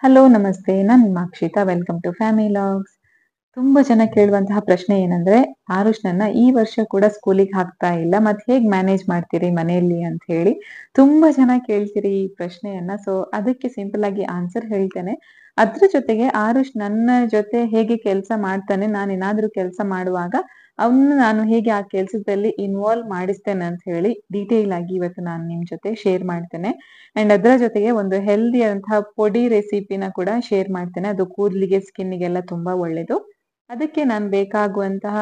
Hello ನಮಸ್ತೆ. ನಾನು ನಿಮ್ಮ Akshita. Welcome to family logs. ತುಂಬಾ ಜನ ಕೇಳುವಂತಹ ಪ್ರಶ್ನೆ ಏನಂದ್ರೆ, ಆರುಷ್‌ನನ್ನ ಈ ವರ್ಷ ಕೂಡ ಸ್ಕೂಲಿಗೆ ಹಾಕ್ತಾ ಇಲ್ಲ. ಮತ್ ಹೇಗ್ ಮ್ಯಾನೇಜ್ ಮಾಡ್ತೀರಿ ಮನೆಯಲ್ಲಿ ಅಂತ ಹೇಳಿ ತುಂಬಾ ಜನ ಕೇಳ್ತೀರಿ ಈ ಪ್ರಶ್ನೆಯನ್ನ. ಸೊ ಅದಕ್ಕೆ ಸಿಂಪಲ್ ಆಗಿ ಆನ್ಸರ್ ಹೇಳ್ತೇನೆ. ಅದ್ರ ಜೊತೆಗೆ ಆರುಷ್ ನನ್ನ ಜೊತೆ ಹೇಗೆ ಕೆಲಸ ಮಾಡ್ತಾನೆ, ನಾನೇನಾದ್ರೂ ಕೆಲಸ ಮಾಡುವಾಗ ಅವ್ನ ನಾನು ಹೇಗೆ ಆ ಕೆಲ್ಸದಲ್ಲಿ ಇನ್ವಾಲ್ವ್ ಮಾಡಿಸ್ತೇನೆ ಅಂತ ಹೇಳಿ ಡೀಟೇಲ್ ಆಗಿ ಇವತ್ತು ನಾನು ನಿಮ್ ಜೊತೆ ಶೇರ್ ಮಾಡ್ತೇನೆ. ಅಂಡ್ ಅದರ ಜೊತೆಗೆ ಒಂದು ಹೆಲ್ದಿ ಅಂತಹ ಪೊಡಿ ರೆಸಿಪಿನ ಕೂಡ ಶೇರ್ ಮಾಡ್ತೇನೆ. ಅದು ಕೂದಲಿಗೆ, ಸ್ಕಿನ್ನಿಗೆಲ್ಲ ತುಂಬಾ ಒಳ್ಳೇದು. ಅದಕ್ಕೆ ನಾನು ಬೇಕಾಗುವಂತಹ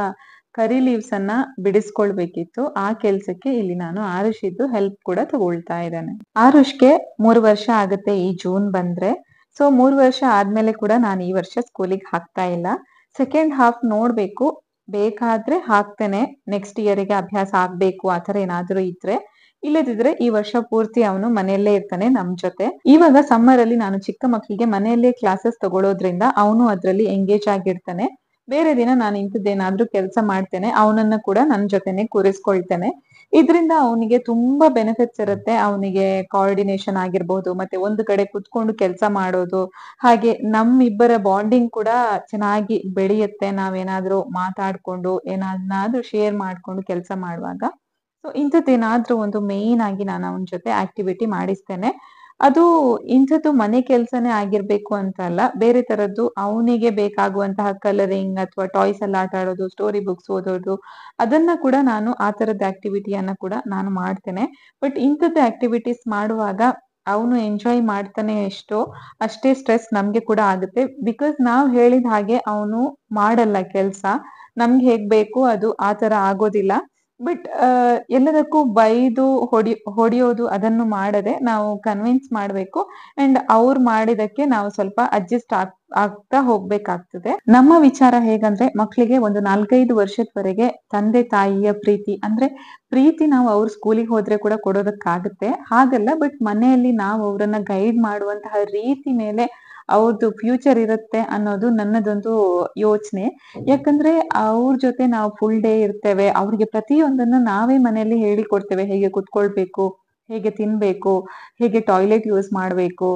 ಕರಿ ಲೀವ್ಸ್ ಅನ್ನ ಬಿಡಿಸ್ಕೊಳ್ಬೇಕಿತ್ತು. ಆ ಕೆಲ್ಸಕ್ಕೆ ಇಲ್ಲಿ ನಾನು ಆರುಷಿದ್ದು ಹೆಲ್ಪ್ ಕೂಡ ತಗೊಳ್ತಾ ಇದ್ದೇನೆ. ಆರುಷ್ಗೆ 3 ವರ್ಷ ಆಗುತ್ತೆ ಈ ಜೂನ್ ಬಂದ್ರೆ. ಸೊ 3 ವರ್ಷ ಆದ್ಮೇಲೆ ಕೂಡ ನಾನು ಈ ವರ್ಷ ಸ್ಕೂಲಿಗೆ ಹಾಕ್ತಾ ಇಲ್ಲ. ಸೆಕೆಂಡ್ ಹಾಫ್ ನೋಡ್ಬೇಕು, ಬೇಕಾದ್ರೆ ಹಾಕ್ತೇನೆ. ನೆಕ್ಸ್ಟ್ ಇಯರ್‌ಗೆ ಅಭ್ಯಾಸ ಆಗ್ಬೇಕು ಆತರ ಏನಾದ್ರೂ ಇದ್ರೆ. ಇಲ್ಲದಿದ್ರೆ ಈ ವರ್ಷ ಪೂರ್ತಿ ಅವನು ಮನೆಯಲ್ಲೇ ಇರ್ತಾನೆ ನಮ್ ಜೊತೆ. ಇವಾಗ ಸಮ್ಮರ್ ಅಲ್ಲಿ ನಾನು ಚಿಕ್ಕ ಮಕ್ಕಳಿಗೆ ಮನೆಯಲ್ಲೇ ಕ್ಲಾಸಸ್ ತಗೊಳ್ಳೋದ್ರಿಂದ ಅವನು ಅದ್ರಲ್ಲಿ ಎಂಗೇಜ್ ಆಗಿರ್ತಾನೆ. ಬೇರೆ ದಿನ ನಾನು ಇಂಥದ್ದೇನಾದ್ರೂ ಕೆಲಸ ಮಾಡ್ತೇನೆ, ಅವನನ್ನ ಕೂಡ ನನ್ನ ಜೊತೆನೆ ಕೂರಿಸ್ಕೊಳ್ತೇನೆ. ಇದ್ರಿಂದ ಅವನಿಗೆ ತುಂಬಾ ಬೆನಿಫಿಟ್ಸ್ ಇರುತ್ತೆ. ಅವನಿಗೆ ಕೋಆರ್ಡಿನೇಷನ್ ಆಗಿರ್ಬಹುದು, ಮತ್ತೆ ಒಂದು ಕಡೆ ಕುತ್ಕೊಂಡು ಕೆಲಸ ಮಾಡೋದು, ಹಾಗೆ ನಮ್ಮಿಬ್ಬರ ಬಾಂಡಿಂಗ್ ಕೂಡ ಚೆನ್ನಾಗಿ ಬೆಳೆಯುತ್ತೆ. ನಾವೇನಾದ್ರೂ ಮಾತಾಡ್ಕೊಂಡು ಏನಾದ್ರೂ ಶೇರ್ ಮಾಡ್ಕೊಂಡು ಕೆಲಸ ಮಾಡುವಾಗ. ಸೊ ಇಂಥದ್ದೇನಾದ್ರೂ ಒಂದು ಮೇನ್ ಆಗಿ ನಾನು ಅವನ ಜೊತೆ ಆಕ್ಟಿವಿಟಿ ಮಾಡಿಸ್ತೇನೆ. ಅದು ಇಂಥದ್ದು ಮನೆ ಕೆಲ್ಸನೇ ಆಗಿರ್ಬೇಕು ಅಂತ ಅಲ್ಲ. ಬೇರೆ ತರದ್ದು ಅವನಿಗೆ ಬೇಕಾಗುವಂತಹ ಕಲರಿಂಗ್ ಅಥವಾ ಟಾಯ್ಸ್ ಎಲ್ಲ ಆಟ ಆಡೋದು, ಸ್ಟೋರಿ ಬುಕ್ಸ್ ಓದೋದು, ಅದನ್ನ ಕೂಡ ನಾನು ಆ ತರದ ಆಕ್ಟಿವಿಟಿಯನ್ನ ಕೂಡ ನಾನು ಮಾಡ್ತೇನೆ. ಬಟ್ ಇಂಥದ್ದು ಆಕ್ಟಿವಿಟೀಸ್ ಮಾಡುವಾಗ ಅವನು ಎಂಜಾಯ್ ಮಾಡ್ತಾನೆ ಎಷ್ಟೋ, ಅಷ್ಟೇ ಸ್ಟ್ರೆಸ್ ನಮ್ಗೆ ಕೂಡ ಆಗುತ್ತೆ. ಬಿಕಾಸ್ ನಾವ್ ಹೇಳಿದ ಹಾಗೆ ಅವನು ಮಾಡಲ್ಲ ಕೆಲ್ಸ. ನಮ್ಗೆ ಹೇಗ್ ಬೇಕು ಅದು ಆ ತರ ಆಗೋದಿಲ್ಲ. ಬಟ್ ಎಲ್ಲದಕ್ಕೂ ಬೈದು ಹೊಡಿಯೋದು ಅದನ್ನು ಮಾಡದೆ ನಾವು ಕನ್ವಿನ್ಸ್ ಮಾಡ್ಬೇಕು. ಅಂಡ್ ಅವ್ರು ಮಾಡಿದಕ್ಕೆ ನಾವು ಸ್ವಲ್ಪ ಅಡ್ಜಸ್ಟ್ ಆಗ್ತಾ ಹೋಗ್ಬೇಕಾಗ್ತದೆ. ನಮ್ಮ ವಿಚಾರ ಹೇಗಂದ್ರೆ, ಮಕ್ಕಳಿಗೆ ಒಂದು 4-5 ವರ್ಷದವರೆಗೆ ತಂದೆ ತಾಯಿಯ ಪ್ರೀತಿ ಅಂದ್ರೆ ಪ್ರೀತಿ ನಾವು ಅವ್ರ ಸ್ಕೂಲಿಗೆ ಹೋದ್ರೆ ಕೂಡ ಕೊಡೋದಕ್ಕಾಗುತ್ತೆ, ಹಾಗಲ್ಲ. ಬಟ್ ಮನೆಯಲ್ಲಿ ನಾವು ಅವ್ರನ್ನ ಗೈಡ್ ಮಾಡುವಂತಹ ರೀತಿ ಮೇಲೆ ಅವ್ರದ್ದು ಫ್ಯೂಚರ್ ಇರುತ್ತೆ ಅನ್ನೋದು ನನ್ನದೊಂದು ಯೋಚನೆ. ಯಾಕಂದ್ರೆ ಅವ್ರ ಜೊತೆ ನಾವು ಫುಲ್ ಡೇ ಇರ್ತೇವೆ. ಅವ್ರಿಗೆ ಪ್ರತಿಯೊಂದನ್ನು ನಾವೇ ಮನೆಯಲ್ಲಿ ಹೇಳಿಕೊಡ್ತೇವೆ. ಹೇಗೆ ಕುತ್ಕೊಳ್ಬೇಕು, ಹೇಗೆ ತಿನ್ಬೇಕು, ಹೇಗೆ ಟಾಯ್ಲೆಟ್ ಯೂಸ್ ಮಾಡ್ಬೇಕು,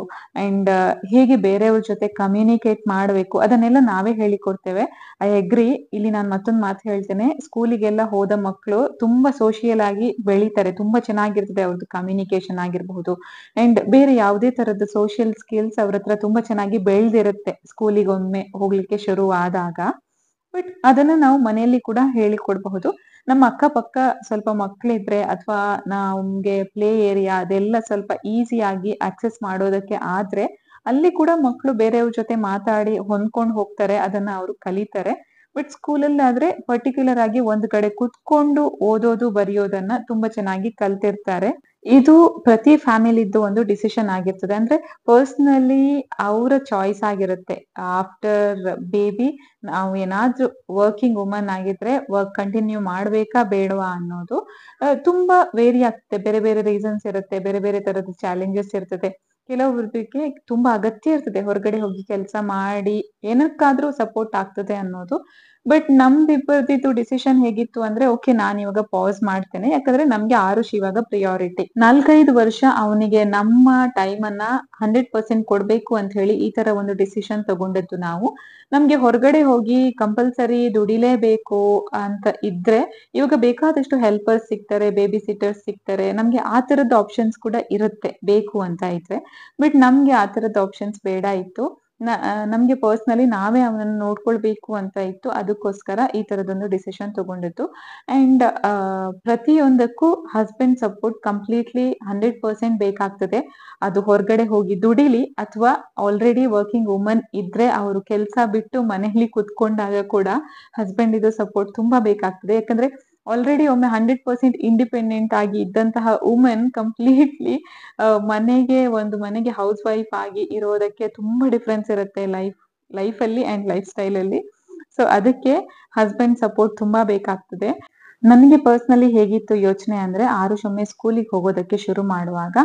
ಅಂಡ್ ಹೇಗೆ ಬೇರೆಯವ್ರ ಜೊತೆ ಕಮ್ಯುನಿಕೇಟ್ ಮಾಡ್ಬೇಕು, ಅದನ್ನೆಲ್ಲ ನಾವೇ ಹೇಳಿಕೊಡ್ತೇವೆ. I agree. ಇಲ್ಲಿ ನಾನು ಮತ್ತೊಂದು ಮಾತು ಹೇಳ್ತೇನೆ. ಸ್ಕೂಲಿಗೆಲ್ಲ ಹೋದ ಮಕ್ಕಳು ತುಂಬಾ ಸೋಷಿಯಲ್ ಆಗಿ ಬೆಳೀತಾರೆ. ತುಂಬಾ ಚೆನ್ನಾಗಿರ್ತದೆ ಅವ್ರದ್ದು ಕಮ್ಯುನಿಕೇಶನ್ ಆಗಿರಬಹುದು. ಅಂಡ್ ಬೇರೆ ಯಾವುದೇ ತರದ ಸೋಷಿಯಲ್ ಸ್ಕಿಲ್ಸ್ ಅವ್ರ ಹತ್ರ ತುಂಬಾ ಚೆನ್ನಾಗಿ ಬೆಳ್ದಿರುತ್ತೆ ಸ್ಕೂಲಿಗೆ ಒಮ್ಮೆ ಹೋಗ್ಲಿಕ್ಕೆ ಶುರು ಆದಾಗ. ಬಟ್ ಅದನ್ನ ನಾವು ಮನೆಯಲ್ಲಿ ಕೂಡ ಹೇಳಿಕೊಡ್ಬಹುದು. ನಮ್ಮ ಅಕ್ಕಪಕ್ಕ ಸ್ವಲ್ಪ ಮಕ್ಳಿದ್ರೆ ಅಥವಾ ನಮ್ಗೆ ಪ್ಲೇ ಏರಿಯಾ ಅದೆಲ್ಲ ಸ್ವಲ್ಪ ಈಸಿಯಾಗಿ ಆಕ್ಸೆಸ್ ಮಾಡೋದಕ್ಕೆ ಆದ್ರೆ, ಅಲ್ಲಿ ಕೂಡ ಮಕ್ಕಳು ಬೇರೆಯವ್ರ ಜೊತೆ ಮಾತಾಡಿ ಹೊಂದ್ಕೊಂಡು ಹೋಗ್ತಾರೆ. ಅದನ್ನ ಅವರು ಕಲಿತಾರೆ. ಬಟ್ ಸ್ಕೂಲಲ್ಲಿ ಆದ್ರೆ ಪರ್ಟಿಕ್ಯುಲರ್ ಆಗಿ ಒಂದ್ ಕಡೆ ಕುತ್ಕೊಂಡು ಓದೋದು ಬರೆಯೋದನ್ನ ತುಂಬಾ ಚೆನ್ನಾಗಿ ಕಲ್ತಿರ್ತಾರೆ. ಇದು ಪ್ರತಿ ಫ್ಯಾಮಿಲಿದ್ದು ಒಂದು ಡಿಸಿಷನ್ ಆಗಿರ್ತದೆ. ಅಂದ್ರೆ ಪರ್ಸನಲಿ ಅವರ ಚಾಯ್ಸ್ ಆಗಿರುತ್ತೆ. ಆಫ್ಟರ್ ಬೇಬಿ ನಾವು ಏನಾದ್ರೂ ವರ್ಕಿಂಗ್ ವುಮನ್ ಆಗಿದ್ರೆ ವರ್ಕ್ ಕಂಟಿನ್ಯೂ ಮಾಡ್ಬೇಕಾ ಬೇಡವಾ ಅನ್ನೋದು ತುಂಬಾ ವೇರಿ ಆಗ್ತದೆ. ಬೇರೆ ಬೇರೆ ರೀಸನ್ಸ್ ಇರುತ್ತೆ, ಬೇರೆ ಬೇರೆ ತರದ ಚಾಲೆಂಜಸ್ ಇರ್ತದೆ. ಕೆಲವ್ರಿಗೆ ತುಂಬಾ ಅಗತ್ಯ ಇರ್ತದೆ ಹೊರಗಡೆ ಹೋಗಿ ಕೆಲಸ ಮಾಡಿ ಏನಕ್ಕಾದ್ರೂ ಸಪೋರ್ಟ್ ಆಗ್ತದೆ ಅನ್ನೋದು. ಬಟ್ ನಮ್ದಿಬ್ಬರದಿದ್ದು ಡಿಸಿಷನ್ ಹೇಗಿತ್ತು ಅಂದ್ರೆ, ಓಕೆ ನಾನು ಇವಾಗ ಪಾಸ್ ಮಾಡ್ತೇನೆ, ಯಾಕಂದ್ರೆ ನಮ್ಗೆ ಆರುಷ್ ಇವಾಗ ಪ್ರಿಯಾರಿಟಿ. 4-5 ವರ್ಷ ಅವನಿಗೆ ನಮ್ಮ ಟೈಮ್ ಅನ್ನ 100% ಕೊಡ್ಬೇಕು ಅಂತ ಹೇಳಿ ಈ ತರ ಒಂದು ಡಿಸಿಷನ್ ತಗೊಂಡದ್ದು ನಾವು. ನಮ್ಗೆ ಹೊರಗಡೆ ಹೋಗಿ ಕಂಪಲ್ಸರಿ ದುಡಿಲೇಬೇಕು ಅಂತ ಇದ್ರೆ ಇವಾಗ ಬೇಕಾದಷ್ಟು ಹೆಲ್ಪರ್ಸ್ ಸಿಗ್ತಾರೆ, ಬೇಬಿ ಸಿಟ್ಟರ್ಸ್ ಸಿಗ್ತಾರೆ. ನಮ್ಗೆ ಆ ತರದ ಆಪ್ಷನ್ಸ್ ಕೂಡ ಇರುತ್ತೆ ಬೇಕು ಅಂತ ಇದ್ರೆ. ಬಟ್ ನಮ್ಗೆ ಆ ತರದ ಆಪ್ಷನ್ಸ್ ಬೇಡ ಇತ್ತು. ನಮ್ಗೆ ಪರ್ಸನಲಿ ನಾವೇ ಅವನನ್ನ ನೋಡ್ಕೊಳ್ಬೇಕು ಅಂತ ಇತ್ತು. ಅದಕ್ಕೋಸ್ಕರ ಈ ತರದೊಂದು ಡಿಸಿಷನ್ ತಗೊಂಡಿದ್ದು. ಅಂಡ್ ಪ್ರತಿಯೊಂದಕ್ಕೂ ಹಸ್ಬೆಂಡ್ ಸಪೋರ್ಟ್ ಕಂಪ್ಲೀಟ್ಲಿ 100% ಬೇಕಾಗ್ತದೆ. ಅದು ಹೊರಗಡೆ ಹೋಗಿ ದುಡಿಲಿ ಅಥವಾ ಆಲ್ರೆಡಿ ವರ್ಕಿಂಗ್ ವುಮನ್ ಇದ್ರೆ ಅವರು ಕೆಲಸ ಬಿಟ್ಟು ಮನೆಯಲ್ಲಿ ಕುತ್ಕೊಂಡಾಗ ಕೂಡ ಹಸ್ಬೆಂಡ್ ಇದು ಸಪೋರ್ಟ್ ತುಂಬಾ ಬೇಕಾಗ್ತದೆ. ಯಾಕಂದ್ರೆ ಆಲ್ರೆಡಿ ಒಮ್ಮೆ 100% ಇಂಡಿಪೆಂಡೆಂಟ್ ಆಗಿ ಇದ್ದಂತಹ ವುಮನ್ ಕಂಪ್ಲೀಟ್ಲಿ ಮನೆಗೆ ಹೌಸ್ ವೈಫ್ ಆಗಿ ಇರೋದಕ್ಕೆ ತುಂಬಾ ಡಿಫ್ರೆನ್ಸ್ ಇರುತ್ತೆ ಲೈಫಲ್ಲಿ ಅಂಡ್ ಲೈಫ್ ಸ್ಟೈಲ್ ಅಲ್ಲಿ. ಸೊ ಅದಕ್ಕೆ ಹಸ್ಬೆಂಡ್ ಸಪೋರ್ಟ್ ತುಂಬಾ ಬೇಕಾಗ್ತದೆ. ನನಗೆ ಪರ್ಸನಲಿ ಹೇಗಿತ್ತು ಯೋಚನೆ ಅಂದ್ರೆ, ಆರುಷ್ ಒಮ್ಮೆ ಸ್ಕೂಲಿಗೆ ಹೋಗೋದಕ್ಕೆ ಶುರು ಮಾಡುವಾಗ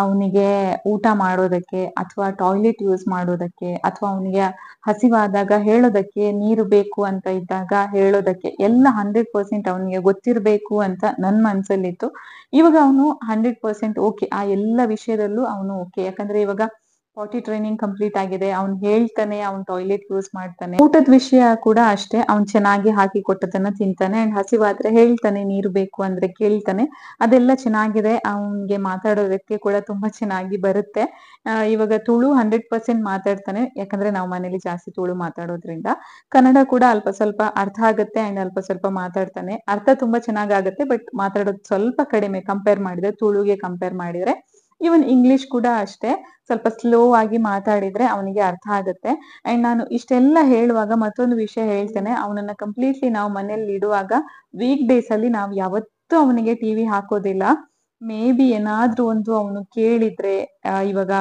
ಅವನಿಗೆ ಊಟ ಮಾಡೋದಕ್ಕೆ ಅಥವಾ ಟಾಯ್ಲೆಟ್ ಯೂಸ್ ಮಾಡೋದಕ್ಕೆ ಅಥವಾ ಅವನಿಗೆ ಹಸಿವಾದಾಗ ಹೇಳೋದಕ್ಕೆ, ನೀರು ಬೇಕು ಅಂತ ಇದ್ದಾಗ ಹೇಳೋದಕ್ಕೆ ಎಲ್ಲ 100% ಅವನಿಗೆ ಗೊತ್ತಿರ್ಬೇಕು ಅಂತ ನನ್ ಮನ್ಸಲ್ಲಿತ್ತು. ಇವಾಗ ಅವನು 100% ಓಕೆ. ಆ ಎಲ್ಲ ವಿಷಯದಲ್ಲೂ ಅವನು ಓಕೆ. ಯಾಕಂದ್ರೆ ಇವಾಗ ಪಾಟಿ ಟ್ರೈನಿಂಗ್ ಕಂಪ್ಲೀಟ್ ಆಗಿದೆ. ಅವ್ನ್ ಹೇಳ್ತಾನೆ, ಅವ್ನ್ ಟಾಯ್ಲೆಟ್ ಯೂಸ್ ಮಾಡ್ತಾನೆ. ಊಟದ ವಿಷಯ ಕೂಡ ಅಷ್ಟೇ, ಅವ್ನ್ ಚೆನ್ನಾಗಿ ಹಾಕಿ ಕೊಟ್ಟದನ್ನ ತಿಂತಾನೆ ಅಂಡ್ ಹಸಿವಾದ್ರೆ ಹೇಳ್ತಾನೆ, ನೀರು ಬೇಕು ಅಂದ್ರೆ ಕೇಳ್ತಾನೆ. ಅದೆಲ್ಲ ಚೆನ್ನಾಗಿದೆ. ಅವ್ನ್ಗೆ ಮಾತಾಡೋದಕ್ಕೆ ಕೂಡ ತುಂಬಾ ಚೆನ್ನಾಗಿ ಬರುತ್ತೆ. ಇವಾಗ ತುಳು 100% ಮಾತಾಡ್ತಾನೆ, ಯಾಕಂದ್ರೆ ನಾವು ಮನೇಲಿ ಜಾಸ್ತಿ ತುಳು ಮಾತಾಡೋದ್ರಿಂದ. ಕನ್ನಡ ಕೂಡ ಅಲ್ಪ ಸ್ವಲ್ಪ ಅರ್ಥ ಆಗುತ್ತೆ ಅಂಡ್ ಅಲ್ಪ ಸ್ವಲ್ಪ ಮಾತಾಡ್ತಾನೆ. ಅರ್ಥ ತುಂಬಾ ಚೆನ್ನಾಗಾಗತ್ತೆ, ಬಟ್ ಮಾತಾಡೋದು ಸ್ವಲ್ಪ ಕಡಿಮೆ ಕಂಪೇರ್ ಮಾಡಿದ್ರೆ, ತುಳುಗೆ ಕಂಪೇರ್ ಮಾಡಿದ್ರೆ. ಇವನ್ ಇಂಗ್ಲಿಷ್ ಕೂಡ ಅಷ್ಟೇ, ಸ್ವಲ್ಪ ಸ್ಲೋ ಆಗಿ ಮಾತಾಡಿದ್ರೆ ಅವನಿಗೆ ಅರ್ಥ ಆಗುತ್ತೆ. ಅಂಡ್ ನಾನು ಇಷ್ಟೆಲ್ಲ ಹೇಳುವಾಗ ಮತ್ತೊಂದು ವಿಷಯ ಹೇಳ್ತೇನೆ. ಅವನನ್ನ ಕಂಪ್ಲೀಟ್ಲಿ ನಾವು ಮನೇಲಿ ಇಡುವಾಗ ವೀಕ್ ಡೇಸ್ ಅಲ್ಲಿ ನಾವು ಯಾವತ್ತೂ ಅವನಿಗೆ ಟಿವಿ ಹಾಕೋದಿಲ್ಲ. ಮೇ ಬಿ ಏನಾದ್ರೂ ಒಂದು ಅವನು ಕೇಳಿದ್ರೆ, ಇವಾಗ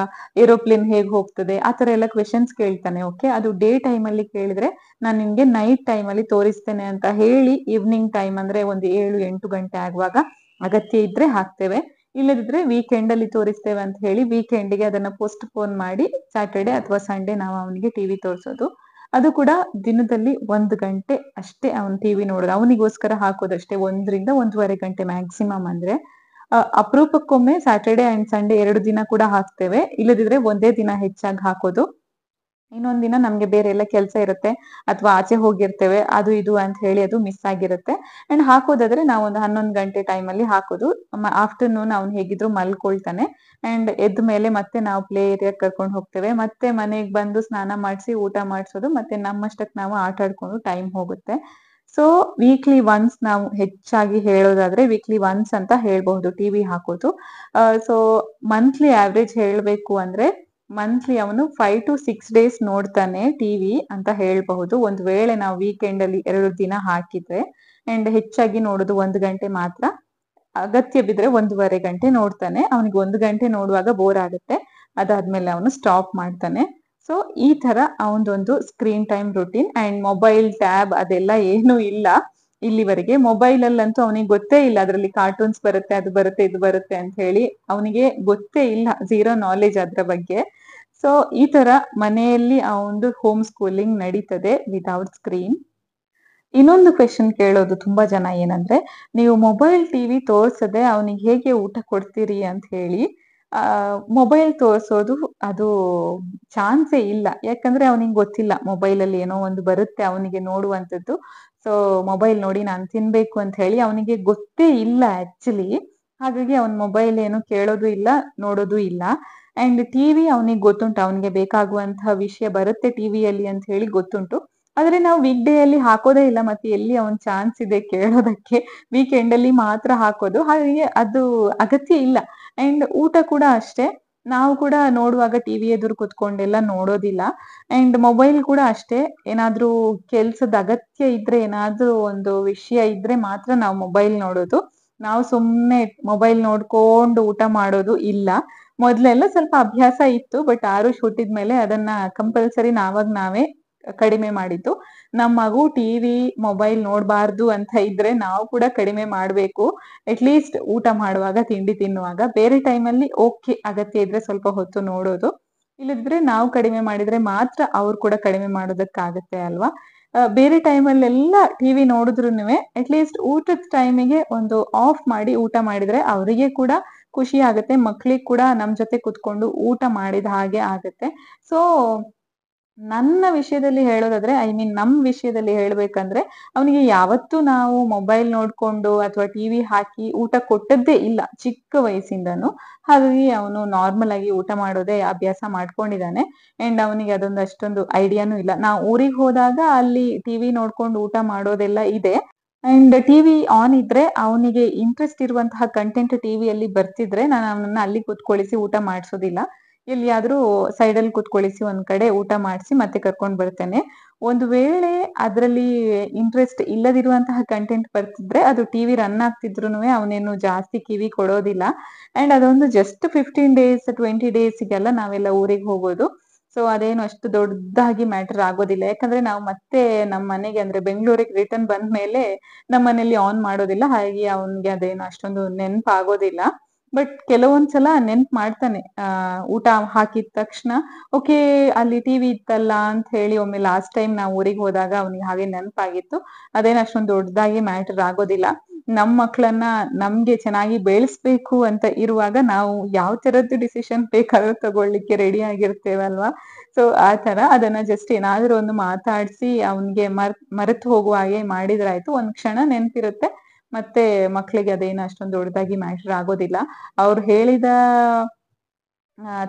ಏರೋಪ್ಲೇನ್ ಹೇಗ್ ಹೋಗ್ತದೆ ಆ ತರ ಎಲ್ಲ ಕ್ವೆಶನ್ಸ್ ಕೇಳ್ತಾನೆ. ಓಕೆ, ಅದು ಡೇ ಟೈಮ್ ಅಲ್ಲಿ ಕೇಳಿದ್ರೆ ನಾನು ನಿನ್ಗೆ ನೈಟ್ ಟೈಮ್ ಅಲ್ಲಿ ತೋರಿಸ್ತೇನೆ ಅಂತ ಹೇಳಿ, ಈವ್ನಿಂಗ್ ಟೈಮ್ ಅಂದ್ರೆ ಒಂದು 7-8 ಗಂಟೆ ಆಗುವಾಗ ಅಗತ್ಯ ಇದ್ರೆ ಹಾಕ್ತೇವೆ. ಇಲ್ಲದಿದ್ರೆ ವೀಕೆಂಡ್ ಅಲ್ಲಿ ತೋರಿಸ್ತೇವೆ ಅಂತ ಹೇಳಿ ವೀಕೆಂಡ್ಗೆ ಅದನ್ನ ಪೋಸ್ಟ್ ಪೋನ್ ಮಾಡಿ ಸ್ಯಾಟರ್ಡೆ ಅಥವಾ ಸಂಡೇ ನಾವು ಅವನಿಗೆ ಟಿವಿ ತೋರಿಸೋದು. ಅದು ಕೂಡ ದಿನದಲ್ಲಿ 1 ಗಂಟೆ ಅಷ್ಟೇ ಅವನ್ ಟಿವಿ ನೋಡೋದು. ಅವನಿಗೋಸ್ಕರ ಹಾಕೋದಷ್ಟೇ, 1-1.5 ಗಂಟೆ ಮ್ಯಾಕ್ಸಿಮಮ್. ಅಂದ್ರೆ ಅಪರೂಪಕ್ಕೊಮ್ಮೆ ಸ್ಯಾಟರ್ಡೆ ಅಂಡ್ ಸಂಡೇ 2 ದಿನ ಕೂಡ ಹಾಕ್ತೇವೆ, ಇಲ್ಲದಿದ್ರೆ ಒಂದೇ ದಿನ ಹೆಚ್ಚಾಗಿ ಹಾಕೋದು. ಇನ್ನೊಂದ್ ದಿನ ನಮ್ಗೆ ಬೇರೆ ಎಲ್ಲ ಕೆಲ್ಸ ಇರುತ್ತೆ ಅಥವಾ ಆಚೆ ಹೋಗಿರ್ತೇವೆ, ಅದು ಇದು ಅಂತ ಹೇಳಿ ಅದು ಮಿಸ್ ಆಗಿರುತ್ತೆ. ಅಂಡ್ ಹಾಕೋದಾದ್ರೆ ನಾವು ಒಂದು 11 ಗಂಟೆ ಟೈಮ್ ಅಲ್ಲಿ ಹಾಕೋದು. ಆಫ್ಟರ್ನೂನ್ ಅವ್ನು ಹೇಗಿದ್ರು ಮಲ್ಕೊಳ್ತಾನೆ. ಅಂಡ್ ಎದ್ದ ಮೇಲೆ ಮತ್ತೆ ನಾವು ಪ್ಲೇ ಏರಿಯಾ ಕರ್ಕೊಂಡು ಹೋಗ್ತೇವೆ. ಮತ್ತೆ ಮನೆಗ್ ಬಂದು ಸ್ನಾನ ಮಾಡಿಸಿ ಊಟ ಮಾಡಿಸೋದು, ಮತ್ತೆ ನಮ್ಮಷ್ಟಕ್ ನಾವು ಆಟ ಆಡ್ಕೊಂಡು ಟೈಮ್ ಹೋಗುತ್ತೆ. ಸೊ ವೀಕ್ಲಿ ಒನ್ಸ್ ನಾವು ಹೆಚ್ಚಾಗಿ ಹೇಳೋದಾದ್ರೆ ವೀಕ್ಲಿ ಒನ್ಸ್ ಅಂತ ಹೇಳ್ಬಹುದು ಟಿವಿ ಹಾಕೋದು. ಸೊ ಮಂತ್ಲಿ ಆವ್ರೇಜ್ ಹೇಳ್ಬೇಕು ಅಂದ್ರೆ ಮಂತ್ಲಿ ಅವನು 5 to 6 days ನೋಡ್ತಾನೆ ಟಿವಿ ಅಂತ ಹೇಳ್ಬಹುದು. ಒಂದ್ ವೇಳೆ ನಾವು ವೀಕೆಂಡ್ ಅಲ್ಲಿ 2 ದಿನ ಹಾಕಿದ್ರೆ. ಅಂಡ್ ಹೆಚ್ಚಾಗಿ ನೋಡೋದು 1 ಗಂಟೆ ಮಾತ್ರ. ಅಗತ್ಯ ಬಿದ್ರೆ 1.5 ಗಂಟೆ ನೋಡ್ತಾನೆ. ಅವನಿಗೆ 1 ಗಂಟೆ ನೋಡುವಾಗ ಬೋರ್ ಆಗುತ್ತೆ, ಅದಾದ್ಮೇಲೆ ಅವನು ಸ್ಟಾಪ್ ಮಾಡ್ತಾನೆ. ಸೊ ಈ ತರ ಅವನದೊಂದು screen time routine. And mobile tab ಅದೆಲ್ಲ ಏನು ಇಲ್ಲ ಇಲ್ಲಿವರೆಗೆ. ಮೊಬೈಲ್ ಅಲ್ಲಂತೂ ಅವನಿಗೆ ಗೊತ್ತೇ ಇಲ್ಲ, ಅದ್ರಲ್ಲಿ ಕಾರ್ಟೂನ್ಸ್ ಬರುತ್ತೆ, ಅದು ಬರುತ್ತೆ, ಇದು ಬರುತ್ತೆ ಅಂತ ಹೇಳಿ ಅವನಿಗೆ ಗೊತ್ತೇ ಇಲ್ಲ, ಝೀರೋ ನಾಲೆಜ್ ಅದ್ರ ಬಗ್ಗೆ. ಸೊ ಈ ತರ ಮನೆಯಲ್ಲಿ ಆ ಒಂದು ಹೋಮ್ ಸ್ಕೂಲಿಂಗ್ ನಡೀತದೆ ವಿತೌಟ್ ಸ್ಕ್ರೀನ್. ಇನ್ನೊಂದು ಕ್ವೆಶನ್ ಕೇಳೋದು ತುಂಬಾ ಜನ ಏನಂದ್ರೆ, ನೀವು ಮೊಬೈಲ್ ಟಿವಿ ತೋರ್ಸದೆ ಅವನಿಗೆ ಹೇಗೆ ಊಟ ಕೊಡ್ತೀರಿ ಅಂತ ಹೇಳಿ. ಮೊಬೈಲ್ ತೋರ್ಸೋದು ಅದು ಚಾನ್ಸೇ ಇಲ್ಲ, ಯಾಕಂದ್ರೆ ಅವನಿಗೆ ಗೊತ್ತಿಲ್ಲ ಮೊಬೈಲ್ ಅಲ್ಲಿ ಏನೋ ಒಂದು ಬರುತ್ತೆ ಅವನಿಗೆ ನೋಡುವಂಥದ್ದು. ಸೊ ಮೊಬೈಲ್ ನೋಡಿ ನಾನು ತಿನ್ಬೇಕು ಅಂತ ಹೇಳಿ ಅವನಿಗೆ ಗೊತ್ತೇ ಇಲ್ಲ ಆಕ್ಚುಲಿ. ಹಾಗಾಗಿ ಅವ್ನ್ ಮೊಬೈಲ್ ಏನು ಕೇಳೋದು ಇಲ್ಲ, ನೋಡೋದು ಇಲ್ಲ. ಅಂಡ್ ಟಿವಿ ಅವನಿಗೆ ಗೊತ್ತುಂಟು, ಅವನಿಗೆ ಬೇಕಾಗುವಂತಹ ವಿಷಯ ಬರುತ್ತೆ ಟಿವಿಯಲ್ಲಿ ಅಂತ ಹೇಳಿ ಗೊತ್ತುಂಟು. ಆದ್ರೆ ನಾವು ವೀಕ್ ಡೇ ಅಲ್ಲಿ ಹಾಕೋದೇ ಇಲ್ಲ, ಮತ್ತೆ ಎಲ್ಲಿ ಅವನ್ ಚಾನ್ಸ್ ಇದೆ ಕೇಳೋದಕ್ಕೆ. ವೀಕೆಂಡ್ ಅಲ್ಲಿ ಮಾತ್ರ ಹಾಕೋದು, ಹಾಗಾಗಿ ಅದು ಅಗತ್ಯ ಇಲ್ಲ. ಅಂಡ್ ಊಟ ಕೂಡ ಅಷ್ಟೇ, ನಾವು ಕೂಡ ನೋಡುವಾಗ ಟಿವಿ ಎದುರು ಕುತ್ಕೊಂಡೆಲ್ಲ ನೋಡೋದಿಲ್ಲ. ಅಂಡ್ ಮೊಬೈಲ್ ಕೂಡ ಅಷ್ಟೇ, ಏನಾದ್ರೂ ಕೆಲ್ಸದ ಅಗತ್ಯ ಇದ್ರೆ, ಏನಾದ್ರೂ ಒಂದು ವಿಷಯ ಇದ್ರೆ ಮಾತ್ರ ನಾವು ಮೊಬೈಲ್ ನೋಡೋದು. ನಾವು ಸುಮ್ನೆ ಮೊಬೈಲ್ ನೋಡ್ಕೊಂಡು ಊಟ ಮಾಡೋದು ಇಲ್ಲ. ಮೊದ್ಲೆಲ್ಲ ಸ್ವಲ್ಪ ಅಭ್ಯಾಸ ಇತ್ತು, ಬಟ್ ಆರುಷ್ ಹುಟ್ಟಿದ್ಮೇಲೆ ಅದನ್ನ ಕಂಪಲ್ಸರಿ ನಾವೇ ಕಡಿಮೆ ಮಾಡಿದ್ದು. ನಮ್ ಮಗು ಟಿವಿ ಮೊಬೈಲ್ ನೋಡ್ಬಾರ್ದು ಅಂತ ಇದ್ರೆ ನಾವು ಕೂಡ ಕಡಿಮೆ ಮಾಡ್ಬೇಕು. ಅಟ್ಲೀಸ್ಟ್ ಊಟ ಮಾಡುವಾಗ, ತಿಂಡಿ ತಿನ್ನುವಾಗ, ಬೇರೆ ಟೈಮಲ್ಲಿ ಓಕೆ ಅಗತ್ಯ ಇದ್ರೆ ಸ್ವಲ್ಪ ಹೊತ್ತು ನೋಡೋದು. ಇಲ್ಲದಿದ್ರೆ ನಾವು ಕಡಿಮೆ ಮಾಡಿದ್ರೆ ಮಾತ್ರ ಅವ್ರು ಕೂಡ ಕಡಿಮೆ ಮಾಡೋದಕ್ಕಾಗತ್ತೆ ಅಲ್ವಾ. ಬೇರೆ ಟೈಮಲ್ಲೆಲ್ಲ ಟಿವಿ ನೋಡಿದ್ರುನುವೆ ಅಟ್ಲೀಸ್ಟ್ ಊಟದ ಟೈಮಿಗೆ ಒಂದು ಆಫ್ ಮಾಡಿ ಊಟ ಮಾಡಿದ್ರೆ ಅವರಿಗೆ ಕೂಡ ಖುಷಿ ಆಗುತ್ತೆ, ಮಕ್ಳಿಗೆ ಕೂಡ ನಮ್ ಜೊತೆ ಕುತ್ಕೊಂಡು ಊಟ ಮಾಡಿದ ಹಾಗೆ ಆಗತ್ತೆ. ಸೊ ನನ್ನ ವಿಷಯದಲ್ಲಿ ಹೇಳೋದಾದ್ರೆ, ಐ ಮೀನ್ ನಮ್ ವಿಷಯದಲ್ಲಿ ಹೇಳ್ಬೇಕಂದ್ರೆ, ಅವನಿಗೆ ಯಾವತ್ತೂ ನಾವು ಮೊಬೈಲ್ ನೋಡ್ಕೊಂಡು ಅಥವಾ ಟಿವಿ ಹಾಕಿ ಊಟ ಕೊಟ್ಟದ್ದೇ ಇಲ್ಲ ಚಿಕ್ಕ ವಯಸ್ಸಿಂದನು. ಹಾಗಾಗಿ ಅವನು ನಾರ್ಮಲ್ ಆಗಿ ಊಟ ಮಾಡೋದೇ ಅಭ್ಯಾಸ ಮಾಡ್ಕೊಂಡಿದ್ದಾನೆ. ಅಂಡ್ ಅವನಿಗೆ ಅದೊಂದು ಅಷ್ಟೊಂದು ಐಡಿಯಾನು ಇಲ್ಲ. ನಾವು ಊರಿಗೆ ಹೋದಾಗ ಅಲ್ಲಿ ಟಿವಿ ನೋಡ್ಕೊಂಡು ಊಟ ಮಾಡೋದೆಲ್ಲ ಇದೆ. ಅಂಡ್ ಟಿವಿ ಆನ್ ಇದ್ರೆ ಅವನಿಗೆ ಇಂಟ್ರೆಸ್ಟ್ ಇರುವಂತಹ ಕಂಟೆಂಟ್ ಟಿವಿಯಲ್ಲಿ ಬರ್ತಿದ್ರೆ ನಾನು ಅವನನ್ನ ಅಲ್ಲಿ ಕುತ್ಕೊಳಿಸಿ ಊಟ ಮಾಡಿಸೋದಿಲ್ಲ. ಎಲ್ಲಿಯಾದ್ರೂ ಸೈಡ್ ಅಲ್ಲಿ ಕುತ್ಕೊಳಿಸಿ ಒಂದ್ ಕಡೆ ಊಟ ಮಾಡಿಸಿ ಮತ್ತೆ ಕರ್ಕೊಂಡ್ ಬರ್ತೇನೆ. ಒಂದು ವೇಳೆ ಅದ್ರಲ್ಲಿ ಇಂಟ್ರೆಸ್ಟ್ ಇಲ್ಲದಿರುವಂತಹ ಕಂಟೆಂಟ್ ಬರ್ತಿದ್ರೆ, ಅದು ಟಿವಿ ರನ್ ಆಗ್ತಿದ್ರುನುವೆ ಅವನೇನು ಜಾಸ್ತಿ ಕಿವಿ ಕೊಡೋದಿಲ್ಲ. ಅಂಡ್ ಅದೊಂದು ಜಸ್ಟ್ 15 days 20 daysಗೆಲ್ಲ ನಾವೆಲ್ಲ ಊರಿಗೆ ಹೋಗೋದು. ಸೊ ಅದೇನು ಅಷ್ಟು ದೊಡ್ಡದಾಗಿ ಮ್ಯಾಟರ್ ಆಗೋದಿಲ್ಲ, ಯಾಕಂದ್ರೆ ನಾವು ಮತ್ತೆ ನಮ್ಮ ಮನೆಗೆ ಅಂದ್ರೆ ಬೆಂಗಳೂರಿಗೆ ರಿಟರ್ನ್ ಬಂದ್ಮೇಲೆ ನಮ್ಮ ಮನೇಲಿ ಆನ್ ಮಾಡೋದಿಲ್ಲ. ಹಾಗಾಗಿ ಅವನ್ಗೆ ಅದೇನು ಅಷ್ಟೊಂದು ನೆನ್ಪಾಗೋದಿಲ್ಲ. ಬಟ್ ಕೆಲವೊಂದ್ಸಲ ನೆನ್ಪ್ ಮಾಡ್ತಾನೆ. ಊಟ ಹಾಕಿದ ತಕ್ಷಣ ಓಕೆ ಅಲ್ಲಿ ಟಿವಿ ಇತ್ತಲ್ಲ ಅಂತ ಹೇಳಿ. ಒಮ್ಮೆ ಲಾಸ್ಟ್ ಟೈಮ್ ನಾವು ಊರಿಗೆ ಹೋದಾಗ ಅವನಿಗೆ ಹಾಗೆ ನೆನಪಾಗಿತ್ತು. ಅದೇನು ಅಷ್ಟೊಂದು ದೊಡ್ಡದಾಗಿ ಮ್ಯಾಟರ್ ಆಗೋದಿಲ್ಲ. ನಮ್ ಮಕ್ಳನ್ನ ನಮ್ಗೆ ಚೆನ್ನಾಗಿ ಬೆಳೆಸ್ಬೇಕು ಅಂತ ಇರುವಾಗ ನಾವು ಯಾವ ತರದ್ದು ಡಿಸಿಷನ್ ಬೇಕಾದ್ರೂ ತಗೊಳ್ಳಿಕ್ಕೆ ರೆಡಿ ಆಗಿರ್ತೇವಲ್ವಾ. ಸೊ ಆ ತರ ಅದನ್ನ ಜಸ್ಟ್ ಏನಾದ್ರೂ ಒಂದು ಮಾತಾಡ್ಸಿ ಅವ್ನ್ಗೆ ಮರೆತು ಹೋಗುವ ಹಾಗೆ ಮಾಡಿದ್ರಾಯ್ತು. ಒಂದ್ ಕ್ಷಣ ನೆನ್ಪಿರುತ್ತೆ. ಮತ್ತೆ ಮಕ್ಳಿಗೆ ಅದೇನು ಅಷ್ಟೊಂದು ದೊಡ್ಡದಾಗಿ ಮ್ಯಾಟರ್ ಆಗೋದಿಲ್ಲ. ಅವ್ರು ಹೇಳಿದ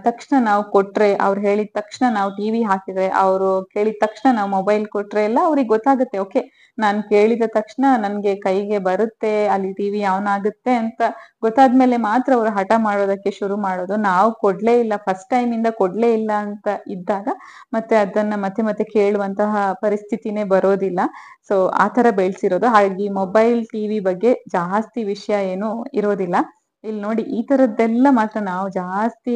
ತಕ್ಷಣ ನಾವು ಕೊಟ್ರೆ, ಅವ್ರು ಹೇಳಿದ ತಕ್ಷಣ ನಾವು ಟಿವಿ ಹಾಕಿದ್ರೆ, ಅವ್ರು ಕೇಳಿದ ತಕ್ಷಣ ನಾವು ಮೊಬೈಲ್ ಕೊಟ್ರೆ ಎಲ್ಲ ಅವ್ರಿಗೆ ಗೊತ್ತಾಗುತ್ತೆ. ಓಕೆ, ನಾನ್ ಕೇಳಿದ ತಕ್ಷಣ ನನ್ಗೆ ಕೈಗೆ ಬರುತ್ತೆ, ಅಲ್ಲಿ ಟಿವಿ ಆನ್ ಆಗುತ್ತೆ ಅಂತ ಗೊತ್ತಾದ್ಮೇಲೆ ಮಾತ್ರ ಅವ್ರು ಹಠ ಮಾಡೋದಕ್ಕೆ ಶುರು ಮಾಡೋದು. ನಾವು ಕೊಡ್ಲೇ ಇಲ್ಲ, ಫಸ್ಟ್ ಟೈಮ್ ಇಂದ ಕೊಡ್ಲೇ ಇಲ್ಲ ಅಂತ ಇದ್ದಾಗ ಮತ್ತೆ ಅದನ್ನ ಮತ್ತೆ ಮತ್ತೆ ಕೇಳುವಂತಹ ಪರಿಸ್ಥಿತಿನೇ ಬರೋದಿಲ್ಲ. ಸೊ ಆತರ ಬೆಳ್ಸಿರೋದು. ಹಾಗಾಗಿ ಮೊಬೈಲ್ ಟಿವಿ ಬಗ್ಗೆ ಜಾಸ್ತಿ ವಿಷಯ ಏನು ಇರೋದಿಲ್ಲ. ಇಲ್ಲಿ ನೋಡಿ, ಈ ತರದ್ದೆಲ್ಲ ಮಾತ್ರ ನಾವು ಜಾಸ್ತಿ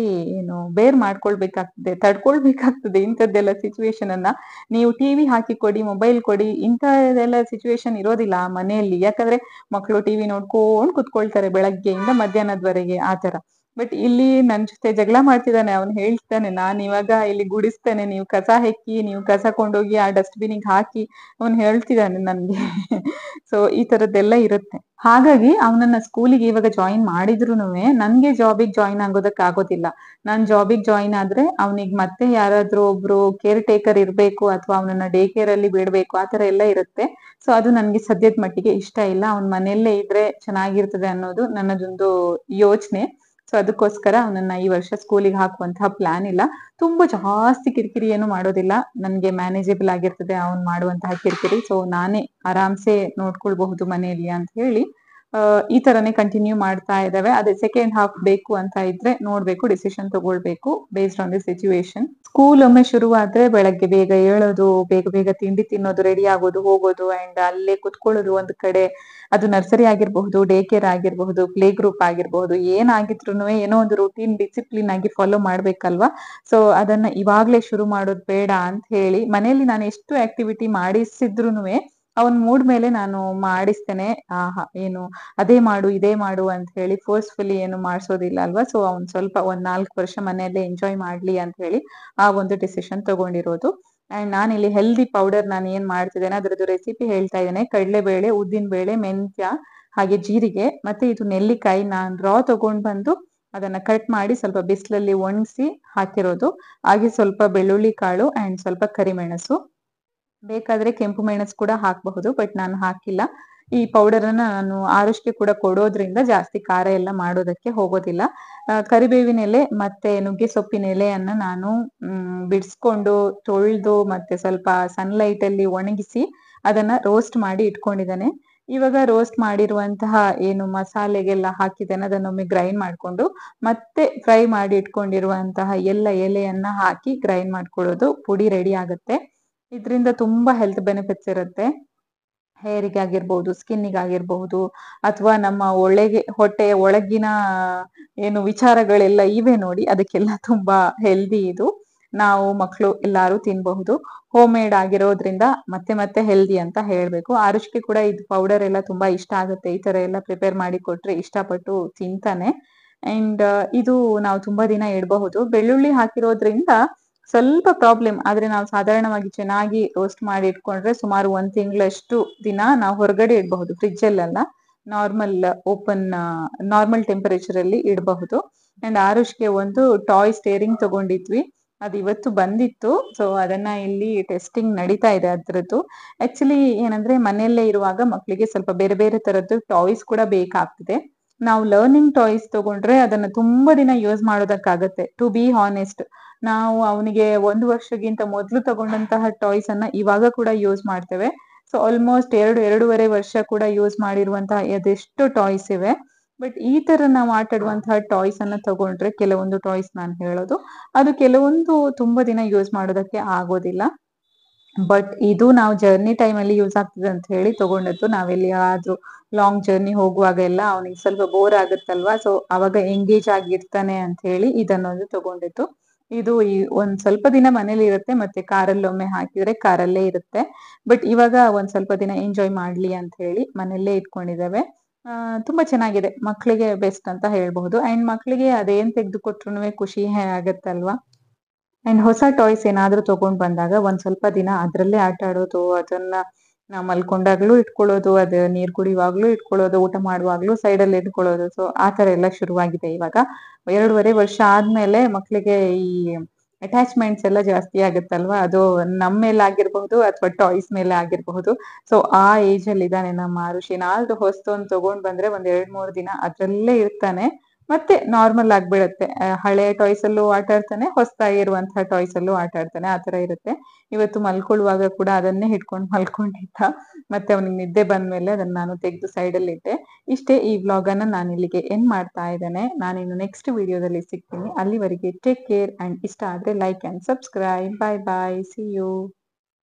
ಬೇರ್ ಮಾಡ್ಕೊಳ್ಬೇಕಾಗ್ತದೆ, ತಡ್ಕೊಳ್ಬೇಕಾಗ್ತದೆ ಇಂಥದ್ದೆಲ್ಲ ಸಿಚುವೇಶನ್ ಅನ್ನ. ನೀವು ಟಿವಿ ಹಾಕಿ ಕೊಡಿ, ಮೊಬೈಲ್ ಕೊಡಿ, ಇಂಥದೆಲ್ಲ ಸಿಚುವೇಶನ್ ಇರೋದಿಲ್ಲ ಆ ಮನೆಯಲ್ಲಿ. ಯಾಕಂದ್ರೆ ಮಕ್ಕಳು ಟಿವಿ ನೋಡ್ಕೊಂಡ್ ಕುತ್ಕೊಳ್ತಾರೆ ಬೆಳಗ್ಗೆಯಿಂದ ಮಧ್ಯಾಹ್ನದವರೆಗೆ ಆತರ. ಬಟ್ ಇಲ್ಲಿ ನನ್ ಜೊತೆ ಜಗಳ ಮಾಡ್ತಿದ್ದಾನೆ. ಅವ್ನು ಹೇಳ್ತಾನೆ, ನಾನ್ ಇವಾಗ ಇಲ್ಲಿ ಗುಡಿಸ್ತೇನೆ, ನೀವು ಕಸ ಹೆಕ್ಕಿ, ನೀವು ಕಸ ಕೊಂಡೋಗಿ ಆ ಡಸ್ಟ್ಬಿನ್ನಿಗೆ ಹಾಕಿ. ಅವ್ನು ಹೇಳ್ತಿದ್ದಾನೆ ನನ್ಗೆ. ಸೊ ಈ ತರದ್ದೆಲ್ಲ ಇರುತ್ತೆ. ಹಾಗಾಗಿ ಅವನನ್ನ ಸ್ಕೂಲಿಗೆ ಇವಾಗ ಜಾಯಿನ್ ಮಾಡಿದ್ರುನುವೆ ನನ್ಗೆ ಜಾಬಿಗೆ ಜಾಯಿನ್ ಆಗೋದಕ್ ಆಗೋದಿಲ್ಲ. ನಾನ್ ಜಾಬಿಗೆ ಜಾಯಿನ್ ಆದ್ರೆ ಅವನಿಗೆ ಮತ್ತೆ ಯಾರಾದ್ರೂ ಒಬ್ರು ಕೇರ್ ಟೇಕರ್ ಇರ್ಬೇಕು, ಅಥವಾ ಅವನನ್ನ ಡೇ ಕೇರ್ ಅಲ್ಲಿ ಬಿಡ್ಬೇಕು, ಆತರ ಎಲ್ಲ ಇರುತ್ತೆ. ಸೊ ಅದು ನನ್ಗೆ ಸದ್ಯದ ಮಟ್ಟಿಗೆ ಇಷ್ಟ ಇಲ್ಲ. ಅವ್ನ್ ಮನೆಯಲ್ಲೇ ಇದ್ರೆ ಚೆನ್ನಾಗಿರ್ತದೆ ಅನ್ನೋದು ನನ್ನದೊಂದು ಯೋಚನೆ. ಸೊ ಅದಕ್ಕೋಸ್ಕರ ಅವನನ್ನ ಈ ವರ್ಷ ಸ್ಕೂಲಿಗೆ ಹಾಕುವಂತಹ ಪ್ಲಾನ್ ಇಲ್ಲ. ತುಂಬಾ ಜಾಸ್ತಿ ಕಿರಿಕಿರಿ ಏನು ಮಾಡೋದಿಲ್ಲ. ನನ್ಗೆ ಮ್ಯಾನೇಜಬಲ್ ಆಗಿರ್ತದೆ ಅವ್ನ್ ಮಾಡುವಂತಹ ಕಿರಿಕಿರಿ. ಸೊ ನಾನೇ ಆರಾಮ್ಸೆ ನೋಡ್ಕೊಳ್ಬಹುದು ಮನೆಯಲ್ಲಿ ಅಂತ ಹೇಳಿ ಈ ತರನೇ ಕಂಟಿನ್ಯೂ ಮಾಡ್ತಾ ಇದ್ದಾವೆ. ಅದೇ ಸೆಕೆಂಡ್ ಹಾಫ್ ಬೇಕು ಅಂತ ಇದ್ರೆ ನೋಡ್ಬೇಕು, ಡಿಸಿಷನ್ ತಗೊಳ್ಬೇಕು based on the situation. School ಒಮ್ಮೆ ಶುರುವಾದ್ರೆ ಬೆಳಗ್ಗೆ ಬೇಗ ಏಳೋದು, ಬೇಗ ಬೇಗ ತಿಂಡಿ ತಿನ್ನೋದು, ರೆಡಿ ಆಗೋದು, ಹೋಗೋದು, ಅಂಡ್ ಅಲ್ಲೇ ಕುತ್ಕೊಳ್ಳೋದು ಒಂದ್ ಕಡೆ. ಅದು ನರ್ಸರಿ ಆಗಿರ್ಬಹುದು, ಡೇ ಕೇರ್ ಆಗಿರ್ಬಹುದು, ಪ್ಲೇ ಗ್ರೂಪ್ ಆಗಿರ್ಬಹುದು, ಏನಾಗಿದ್ರು ಏನೋ ಒಂದು ರೂಟೀನ್ ಡಿಸಿಪ್ಲಿನ್ ಆಗಿ ಫಾಲೋ ಮಾಡ್ಬೇಕಲ್ವಾ. ಸೊ ಅದನ್ನ ಇವಾಗ್ಲೇ ಶುರು ಮಾಡೋದು ಬೇಡ ಅಂತ ಹೇಳಿ ಮನೆಯಲ್ಲಿ ನಾನು ಎಷ್ಟು ಆಕ್ಟಿವಿಟಿ ಮಾಡಿಸಿದ್ರುನುವೆ ಅವನ್ ಮೂಡ್ ಮೇಲೆ ನಾನು ಮಾಡಿಸ್ತೇನೆ. ಏನು ಅದೇ ಮಾಡು ಇದೇ ಮಾಡು ಅಂತ ಹೇಳಿ ಫೋರ್ಸ್ಫುಲಿ ಏನು ಮಾಡ್ಸೋದಿಲ್ಲ ಅಲ್ವಾ. ಸೊ ಅವ್ನ್ ಸ್ವಲ್ಪ ಒಂದ್ 4 ವರ್ಷ ಮನೆಯಲ್ಲೇ ಎಂಜಾಯ್ ಮಾಡ್ಲಿ ಅಂತ ಹೇಳಿ ಆ ಒಂದು ಡಿಸಿಷನ್ ತಗೊಂಡಿರೋದು. ಅಂಡ್ ನಾನಿಲ್ಲಿ ಹೆಲ್ದಿ ಪೌಡರ್ ನಾನು ಏನ್ ಮಾಡ್ತಿದ್ದೇನೆ ಅದ್ರದ್ದು ರೆಸಿಪಿ ಹೇಳ್ತಾ ಇದ್ದೇನೆ. ಕಡಲೆಬೇಳೆ, ಉದ್ದಿನ ಬೇಳೆ, ಮೆಂತ್ಯ, ಹಾಗೆ ಜೀರಿಗೆ, ಮತ್ತೆ ಇದು ನೆಲ್ಲಿಕಾಯಿ ನಾನ್ ರಾ ತಗೊಂಡ್ ಬಂದು ಅದನ್ನ ಕಟ್ ಮಾಡಿ ಸ್ವಲ್ಪ ಬಿಸಿಲಲ್ಲಿ ಒಣಗಿಸಿ ಹಾಕಿರೋದು. ಹಾಗೆ ಸ್ವಲ್ಪ ಬೆಳ್ಳುಳ್ಳಿ ಕಾಳು ಅಂಡ್ ಸ್ವಲ್ಪ ಕರಿಮೆಣಸು. ಬೇಕಾದ್ರೆ ಕೆಂಪು ಮೆಣಸು ಕೂಡ ಹಾಕಬಹುದು, ಬಟ್ ನಾನು ಹಾಕಿಲ್ಲ. ಈ ಪೌಡರ್ ಅನ್ನ ನಾನು ಆರುಷ್ಗೆ ಕೂಡ ಕೊಡೋದ್ರಿಂದ ಜಾಸ್ತಿ ಖಾರ ಎಲ್ಲ ಮಾಡೋದಕ್ಕೆ ಹೋಗೋದಿಲ್ಲ. ಕರಿಬೇವಿನ ಎಲೆ ಮತ್ತೆ ನುಗ್ಗೆ ಸೊಪ್ಪಿನ ಎಲೆಯನ್ನ ನಾನು ಬಿಡಿಸ್ಕೊಂಡು ತೊಳೆದು ಮತ್ತೆ ಸ್ವಲ್ಪ ಸನ್ಲೈಟ್ ಅಲ್ಲಿ ಒಣಗಿಸಿ ಅದನ್ನ ರೋಸ್ಟ್ ಮಾಡಿ ಇಟ್ಕೊಂಡಿದ್ದೇನೆ. ಇವಾಗ ರೋಸ್ಟ್ ಮಾಡಿರುವಂತಹ ಏನು ಮಸಾಲೆಗೆಲ್ಲ ಹಾಕಿದ್ದೇನೆ ಅದನ್ನೊಮ್ಮೆ ಗ್ರೈಂಡ್ ಮಾಡ್ಕೊಂಡು ಮತ್ತೆ ಫ್ರೈ ಮಾಡಿ ಇಟ್ಕೊಂಡಿರುವಂತಹ ಎಲ್ಲ ಎಲೆಯನ್ನ ಹಾಕಿ ಗ್ರೈಂಡ್ ಮಾಡ್ಕೊಳ್ಳೋದು. ಪುಡಿ ರೆಡಿ ಆಗುತ್ತೆ. ಇದರಿಂದ ತುಂಬಾ ಹೆಲ್ತ್ ಬೆನಿಫಿಟ್ಸ್ ಇರುತ್ತೆ. ಹೇರಿಗೆ ಆಗಿರ್ಬಹುದು, ಸ್ಕಿನ್ನಿಗೆ ಆಗಿರ್ಬಹುದು, ಅಥವಾ ನಮ್ಮ ಹೊಟ್ಟೆಯ ಒಳಗಿನ ಏನು ವಿಚಾರಗಳೆಲ್ಲ ಇವೆ ನೋಡಿ, ಅದಕ್ಕೆಲ್ಲ ತುಂಬಾ ಹೆಲ್ದಿ ಇದು. ನಾವು ಮಕ್ಕಳು ಎಲ್ಲಾರು ತಿನ್ಬಹುದು. ಹೋಮ್ ಮೇಡ್ ಆಗಿರೋದ್ರಿಂದ ಮತ್ತೆ ಮತ್ತೆ ಹೆಲ್ದಿ ಅಂತ ಹೇಳ್ಬೇಕು. ಆರುಷ್ಗೆ ಕೂಡ ಇದು ಪೌಡರ್ ಎಲ್ಲ ತುಂಬಾ ಇಷ್ಟ ಆಗುತ್ತೆ. ಈ ತರ ಎಲ್ಲ ಪ್ರಿಪೇರ್ ಮಾಡಿ ಕೊಟ್ರೆ ಇಷ್ಟಪಟ್ಟು ತಿಂತಾನೆ. ಅಂಡ್ ಇದು ನಾವು ತುಂಬಾ ದಿನ ಇಡಬಹುದು. ಬೆಳ್ಳುಳ್ಳಿ ಹಾಕಿರೋದ್ರಿಂದ ಸ್ವಲ್ಪ ಪ್ರಾಬ್ಲಮ್, ಆದ್ರೆ ನಾವು ಸಾಧಾರಣವಾಗಿ ಚೆನ್ನಾಗಿ ರೋಸ್ಟ್ ಮಾಡಿ ಇಟ್ಕೊಂಡ್ರೆ ಸುಮಾರು 1 ತಿಂಗಳಷ್ಟು ದಿನ ನಾವು ಹೊರಗಡೆ ಇಡಬಹುದು. ಫ್ರಿಡ್ಜ್ ಅಲ್ಲ, ನಾರ್ಮಲ್ ಟೆಂಪರೇಚರ್ ಅಲ್ಲಿ ಇಡಬಹುದು. ಅಂಡ್ ಆರುಷ್ಗೆ ಒಂದು ಟಾಯ್ ಸ್ಟೇರಿಂಗ್ ತಗೊಂಡಿದ್ವಿ, ಅದು ಇವತ್ತು ಬಂದಿತ್ತು. ಸೊ ಅದನ್ನ ಇಲ್ಲಿ ಟೆಸ್ಟಿಂಗ್ ನಡೀತಾ ಇದೆ ಅದ್ರದ್ದು. ಆಕ್ಚುಲಿ ಏನಂದ್ರೆ ಮನೆಯಲ್ಲೇ ಇರುವಾಗ ಮಕ್ಕಳಿಗೆ ಸ್ವಲ್ಪ ಬೇರೆ ಬೇರೆ ತರದ್ದು ಟಾಯ್ಸ್ ಕೂಡ ಬೇಕಾಗ್ತದೆ. ನಾವು ಲರ್ನಿಂಗ್ ಟಾಯ್ಸ್ ತಗೊಂಡ್ರೆ ಅದನ್ನ ತುಂಬಾ ದಿನ ಯೂಸ್ ಮಾಡೋದಕ್ಕಾಗತ್ತೆ. ಟು ಬಿ ಹಾನೆಸ್ಟ್, ನಾವು ಅವನಿಗೆ 1 ವರ್ಷಕ್ಕಿಂತ ಮೊದಲು ತಗೊಂಡಂತಹ ಟಾಯ್ಸ್ ಅನ್ನ ಇವಾಗ ಕೂಡ ಯೂಸ್ ಮಾಡ್ತೇವೆ. ಸೊ ಆಲ್ಮೋಸ್ಟ್ 2-2.5 ವರ್ಷ ಕೂಡ ಯೂಸ್ ಮಾಡಿರುವಂತಹ ಅದೆಷ್ಟು ಟಾಯ್ಸ್ ಇವೆ. ಬಟ್ ಈ ತರ ನಾವು ಆಟಾಡುವಂತಹ ಟಾಯ್ಸ್ ಅನ್ನ ತಗೊಂಡ್ರೆ, ಕೆಲವೊಂದು ಟಾಯ್ಸ್ ನಾನು ಹೇಳೋದು, ಅದು ಕೆಲವೊಂದು ತುಂಬಾ ದಿನ ಯೂಸ್ ಮಾಡೋದಕ್ಕೆ ಆಗೋದಿಲ್ಲ. ಬಟ್ ಇದು ನಾವು ಜರ್ನಿ ಟೈಮ್ ಅಲ್ಲಿ ಯೂಸ್ ಆಗ್ತದೆ ಅಂತ ಹೇಳಿ ತಗೊಂಡದ್ದು. ನಾವೆಲ್ಲಿಯಾದ್ರೂ ಲಾಂಗ್ ಜರ್ನಿ ಹೋಗುವಾಗ ಎಲ್ಲ ಅವನಿಗೆ ಸ್ವಲ್ಪ ಬೋರ್ ಆಗುತ್ತಲ್ವಾ, ಸೊ ಅವಾಗ ಎಂಗೇಜ್ ಆಗಿರ್ತಾನೆ ಅಂತ ಹೇಳಿ ಇದನ್ನೊಂದು ತಗೊಂಡಿದ್ದು. ಇದು ಒಂದ್ ಸ್ವಲ್ಪ ದಿನ ಮನೇಲಿ ಇರುತ್ತೆ, ಮತ್ತೆ ಕಾರಲ್ಲಿ ಒಮ್ಮೆ ಹಾಕಿದ್ರೆ ಕಾರಲ್ಲೇ ಇರುತ್ತೆ. ಬಟ್ ಇವಾಗ ಒಂದ್ ಸ್ವಲ್ಪ ದಿನ ಎಂಜಾಯ್ ಮಾಡ್ಲಿ ಅಂತ ಹೇಳಿ ಮನೆಯಲ್ಲೇ ಇಟ್ಕೊಂಡಿದ್ದೇವೆ. ತುಂಬಾ ಚೆನ್ನಾಗಿದೆ, ಮಕ್ಕಳಿಗೆ ಬೆಸ್ಟ್ ಅಂತ ಹೇಳ್ಬಹುದು. ಅಂಡ್ ಮಕ್ಕಳಿಗೆ ಅದೇನ್ ತೆಗೆದುಕೊಟ್ರು ಖುಷಿ ಆಗತ್ತಲ್ವಾ. ಅಂಡ್ ಹೊಸ ಟಾಯ್ಸ್ ಏನಾದ್ರೂ ತಗೊಂಡ್ ಬಂದಾಗ ಒಂದ್ ಸ್ವಲ್ಪ ದಿನ ಅದ್ರಲ್ಲೇ ಆಟ ಆಡೋದು, ಅದನ್ನ ನಾವ್ ಮಲ್ಕೊಂಡಾಗ್ಲೂ ಇಟ್ಕೊಳ್ಳೋದು, ಅದು ನೀರ್ ಕುಡಿಯುವಾಗ್ಲೂ ಇಟ್ಕೊಳ್ಳೋದು, ಊಟ ಮಾಡುವಾಗ್ಲೂ ಸೈಡಲ್ಲಿ ಇಟ್ಕೊಳ್ಳೋದು. ಸೊ ಆ ತರ ಎಲ್ಲ ಶುರುವಾಗಿದೆ ಇವಾಗ. 2.5 ವರ್ಷ ಆದ್ಮೇಲೆ ಮಕ್ಳಿಗೆ ಈ ಅಟ್ಯಾಚ್‌ಮೆಂಟ್ಸ್ ಎಲ್ಲ ಜಾಸ್ತಿ ಆಗುತ್ತಲ್ವಾ? ಅದು ನಮ್ ಮೇಲಾಗಿರ್ಬಹುದು ಅಥವಾ ಟಾಯ್ಸ್ ಮೇಲೆ ಆಗಿರಬಹುದು. ಸೊ ಆ ಏಜಲ್ಲಿ ಇದಾನೆ ನಮ್ಮ ಆರುಷ್. ಏನಾದ್ರೂ ಹೊಸ್ತೊಂದ್ ತಗೊಂಡ್ ಬಂದ್ರೆ ಒಂದ್ 2-3 ದಿನ ಅದ್ರಲ್ಲೇ ಇರ್ತಾನೆ. ಮತ್ತೆ ನಾರ್ಮಲ್ ಆಗ್ಬಿಡತ್ತೆ. ಹಳೆ ಟಾಯ್ಸ್ ಅಲ್ಲೂ ಆಟ ಆಡ್ತಾನೆ, ಹೊಸದಾಗಿರುವಂತಹ ಟಾಯ್ಸ್ ಅಲ್ಲೂ ಆಟ ಆಡ್ತಾನೆ. ಆ ತರ ಇರುತ್ತೆ. ಇವತ್ತು ಮಲ್ಕೊಳ್ಳುವಾಗ ಕೂಡ ಅದನ್ನೇ ಹಿಡ್ಕೊಂಡು ಮಲ್ಕೊಂಡಿದ್ದ. ಮತ್ತೆ ಅವ್ನಿಗೆ ನಿದ್ದೆ ಬಂದ್ಮೇಲೆ ಅದನ್ನ ನಾನು ತೆಗ್ದು ಸೈಡಲ್ಲಿಟ್ಟೆ. ಇಷ್ಟೇ, ಈ ವ್ಲಾಗನ್ನ ನಾನಿಲ್ಲಿಗೆ ಎಂಡ್ ಮಾಡ್ತಾ ಇದ್ದೇನೆ. ನಾನಿನ್ನು ನೆಕ್ಸ್ಟ್ ವಿಡಿಯೋದಲ್ಲಿ ಸಿಗ್ತೀನಿ. ಅಲ್ಲಿವರೆಗೆ ಟೇಕ್ ಕೇರ್ ಅಂಡ್ ಇಷ್ಟ ಆದ್ರೆ like and subscribe. Bye bye. See you.